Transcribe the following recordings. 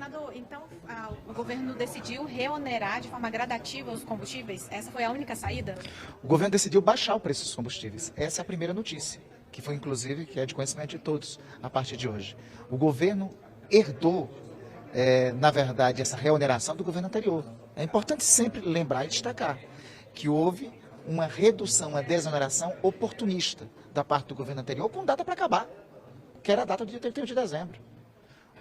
Senador, então o governo decidiu reonerar de forma gradativa os combustíveis? Essa foi a única saída? O governo decidiu baixar o preço dos combustíveis. Essa é a primeira notícia, que foi inclusive, que é de conhecimento de todos a partir de hoje. O governo herdou, na verdade, essa reoneração do governo anterior. É importante sempre lembrar e destacar que houve uma redução, uma desoneração oportunista da parte do governo anterior com data para acabar, que era a data do dia 31 de dezembro.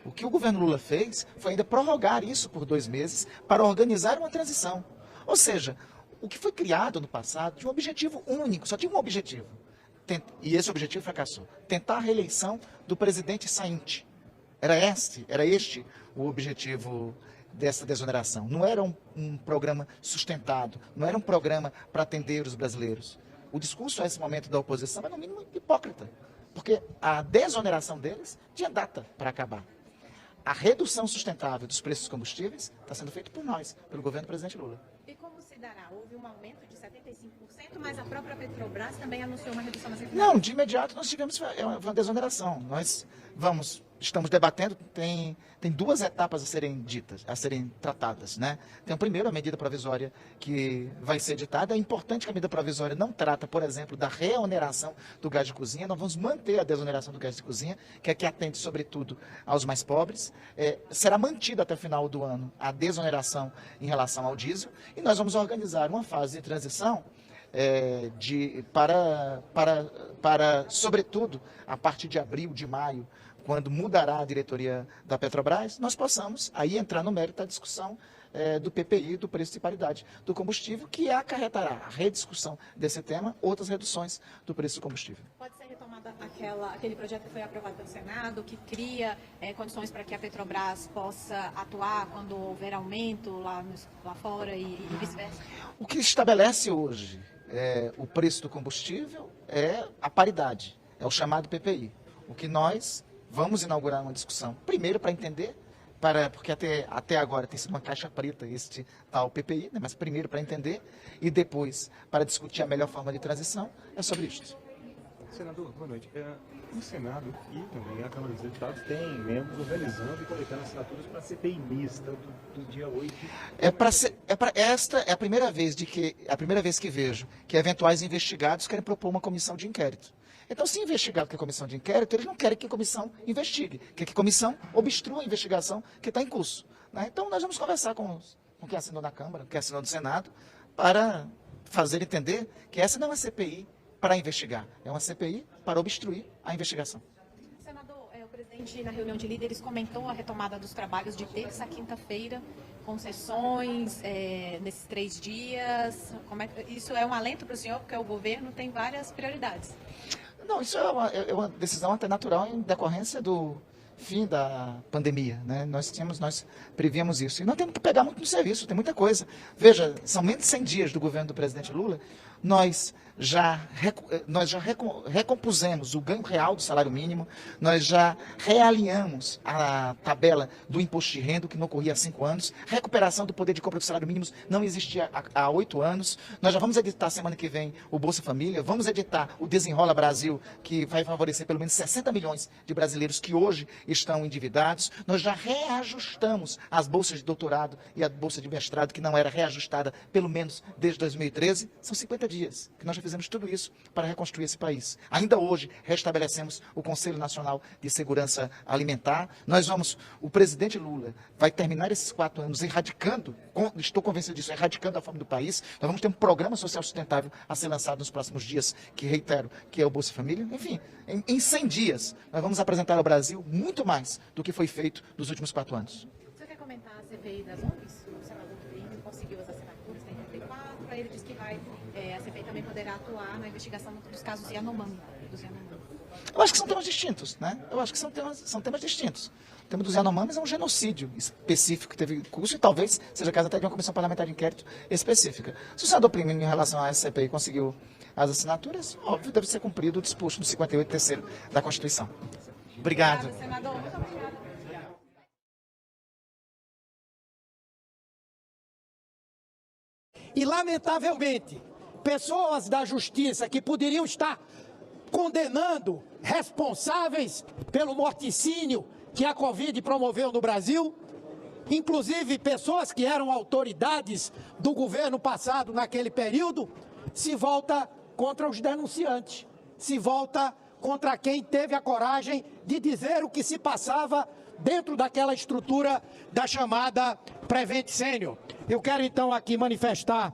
O que o governo Lula fez foi ainda prorrogar isso por 2 meses para organizar uma transição. Ou seja, o que foi criado no passado tinha um objetivo único, só tinha um objetivo. E esse objetivo fracassou. Tentar a reeleição do presidente sainte. Era este o objetivo dessa desoneração. Não era um programa sustentado, não era um programa para atender os brasileiros. O discurso a esse momento da oposição é no mínimo hipócrita, porque a desoneração deles tinha data para acabar. A redução sustentável dos preços dos combustíveis está sendo feita por nós, pelo governo do presidente Lula. E como se dará? Houve um aumento de 75%, mas a própria Petrobras também anunciou uma redução nas refinarias. Não, de imediato nós tivemos uma desoneração. Nós estamos debatendo, tem 2 etapas a serem tratadas, né? Tem primeiro a medida provisória que vai ser editada. É importante que a medida provisória não trata, por exemplo, da reoneração do gás de cozinha. Nós vamos manter a desoneração do gás de cozinha, que é que atende sobretudo aos mais pobres. Será mantida até o final do ano a desoneração em relação ao diesel e nós vamos organizar uma fase de transição para, sobretudo, a partir de abril, de maio, quando mudará a diretoria da Petrobras, nós possamos aí entrar no mérito da discussão do PPI, do preço de paridade do combustível, que acarretará a rediscussão desse tema, outras reduções do preço do combustível. Pode ser retomada aquele projeto que foi aprovado pelo Senado, que cria condições para que a Petrobras possa atuar quando houver aumento lá fora e vice-versa? O que estabelece hoje o preço do combustível é a paridade, é o chamado PPI. O que nós vamos inaugurar uma discussão, primeiro para entender, porque até agora tem sido uma caixa preta este tal PPI, né? Mas primeiro para entender e depois para discutir a melhor forma de transição, é sobre isso. Senador, boa noite. O Senado e também a Câmara dos Deputados têm membros organizando e coletando assinaturas para a CPI mista do dia 8. Esta é a primeira vez que vejo que eventuais investigados querem propor uma comissão de inquérito. Então, se investigado que a comissão de inquérito, eles não querem que a comissão investigue, quer que a comissão obstrua a investigação que está em curso, né? Então, nós vamos conversar com quem assinou na Câmara, quem assinou no Senado, para fazer entender que essa não é uma CPI para investigar, é uma CPI para obstruir a investigação. Senador, o presidente, na reunião de líderes, comentou a retomada dos trabalhos de terça a quinta-feira, com sessões nesses 3 dias. Isso é um alento para o senhor, porque o governo tem várias prioridades. Não, isso é uma decisão até natural em decorrência do fim da pandemia, né? Nós prevíamos isso. E nós temos que pegar muito no serviço, tem muita coisa. Veja, são menos de 100 dias do governo do presidente Lula, nós já recompusemos o ganho real do salário mínimo, nós já realinhamos a tabela do imposto de renda, que não ocorria há 5 anos, recuperação do poder de compra do salário mínimo não existia há 8 anos, nós já vamos editar semana que vem o Bolsa Família, vamos editar o Desenrola Brasil, que vai favorecer pelo menos 60 milhões de brasileiros que hoje estão endividados, nós já reajustamos as bolsas de doutorado e a bolsa de mestrado, que não era reajustada pelo menos desde 2013, são 50 dias que nós já fizemos tudo isso para reconstruir esse país. Ainda hoje, restabelecemos o Conselho Nacional de Segurança Alimentar. O presidente Lula vai terminar esses 4 anos erradicando, estou convencido disso, erradicando a fome do país. Nós vamos ter um programa social sustentável a ser lançado nos próximos dias, que reitero, que é o Bolsa Família. Enfim, em 100 dias, nós vamos apresentar ao Brasil muito mais do que foi feito nos últimos 4 anos. Você quer comentar a CPI das ONGs? O senador Trino conseguiu as assinaturas, tem 34, aí ele disse que a CPI também poderá atuar na investigação dos casos Yanomami, dos Yanomami. Eu acho que são temas distintos, né? Eu acho que são temas distintos. O tema dos Yanomamis é um genocídio específico que teve curso e talvez seja caso até de uma comissão parlamentar de inquérito específica. Se o senador Plínio, em relação à CPI, conseguiu as assinaturas, óbvio, deve ser cumprido o disposto no 58º da Constituição. Obrigado. Obrigada, senador. Muito obrigada. E, lamentavelmente, pessoas da justiça que poderiam estar condenando responsáveis pelo morticínio que a Covid promoveu no Brasil, inclusive pessoas que eram autoridades do governo passado naquele período, se volta contra os denunciantes, se volta contra quem teve a coragem de dizer o que se passava dentro daquela estrutura da chamada Prevent Senior. Eu quero então aqui manifestar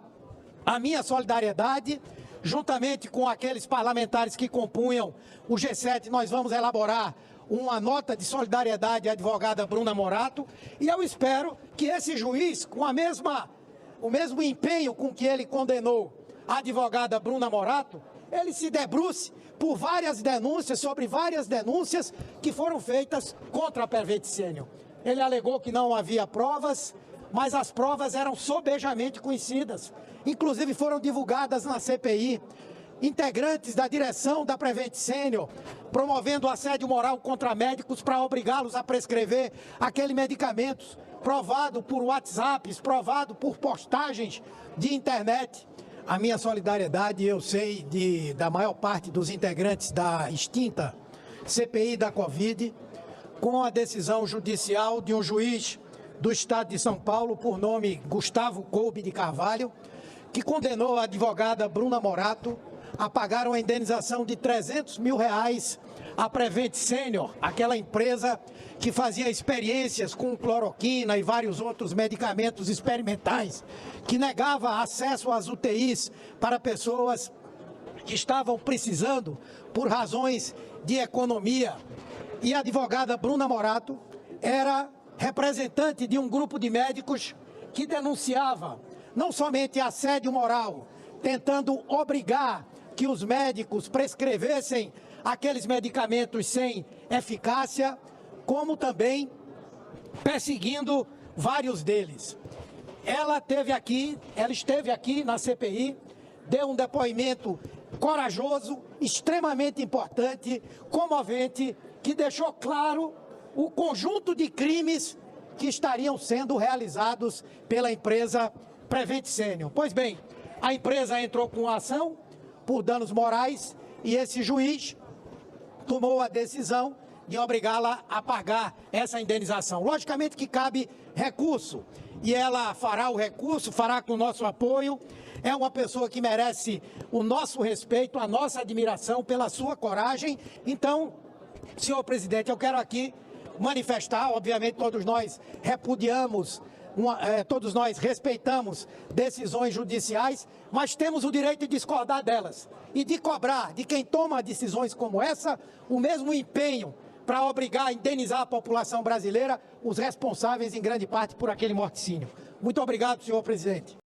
a minha solidariedade, juntamente com aqueles parlamentares que compunham o G7, nós vamos elaborar uma nota de solidariedade à advogada Bruna Morato, e eu espero que esse juiz, com o mesmo empenho com que ele condenou a advogada Bruna Morato, ele se debruce por várias denúncias, sobre várias denúncias que foram feitas contra a Prevent Senior. Ele alegou que não havia provas, mas as provas eram sobejamente conhecidas. Inclusive foram divulgadas na CPI. Integrantes da direção da Prevent Senior promovendo assédio moral contra médicos para obrigá-los a prescrever aquele medicamento, provado por WhatsApps, provado por postagens de internet. A minha solidariedade, eu sei, da maior parte dos integrantes da extinta CPI da Covid, com a decisão judicial de um juiz do Estado de São Paulo, por nome Gustavo Coube de Carvalho, que condenou a advogada Bruna Morato a pagar uma indenização de R$300 mil à Prevent Senior, aquela empresa que fazia experiências com cloroquina e vários outros medicamentos experimentais, que negava acesso às UTIs para pessoas que estavam precisando por razões de economia. E a advogada Bruna Morato era representante de um grupo de médicos que denunciava não somente assédio moral, tentando obrigar que os médicos prescrevessem aqueles medicamentos sem eficácia, como também perseguindo vários deles. Ela esteve aqui na CPI, deu um depoimento corajoso, extremamente importante, comovente, que deixou claro o conjunto de crimes que estariam sendo realizados pela empresa Prevent Senior. Pois bem, a empresa entrou com a ação por danos morais e esse juiz tomou a decisão de obrigá-la a pagar essa indenização. Logicamente que cabe recurso, e ela fará o recurso, fará com o nosso apoio. É uma pessoa que merece o nosso respeito, a nossa admiração pela sua coragem. Então, senhor presidente, eu quero aqui manifestar, obviamente todos nós repudiamos, todos nós respeitamos decisões judiciais, mas temos o direito de discordar delas e de cobrar de quem toma decisões como essa o mesmo empenho para obrigar a indenizar a população brasileira, os responsáveis em grande parte por aquele morticínio. Muito obrigado, senhor presidente.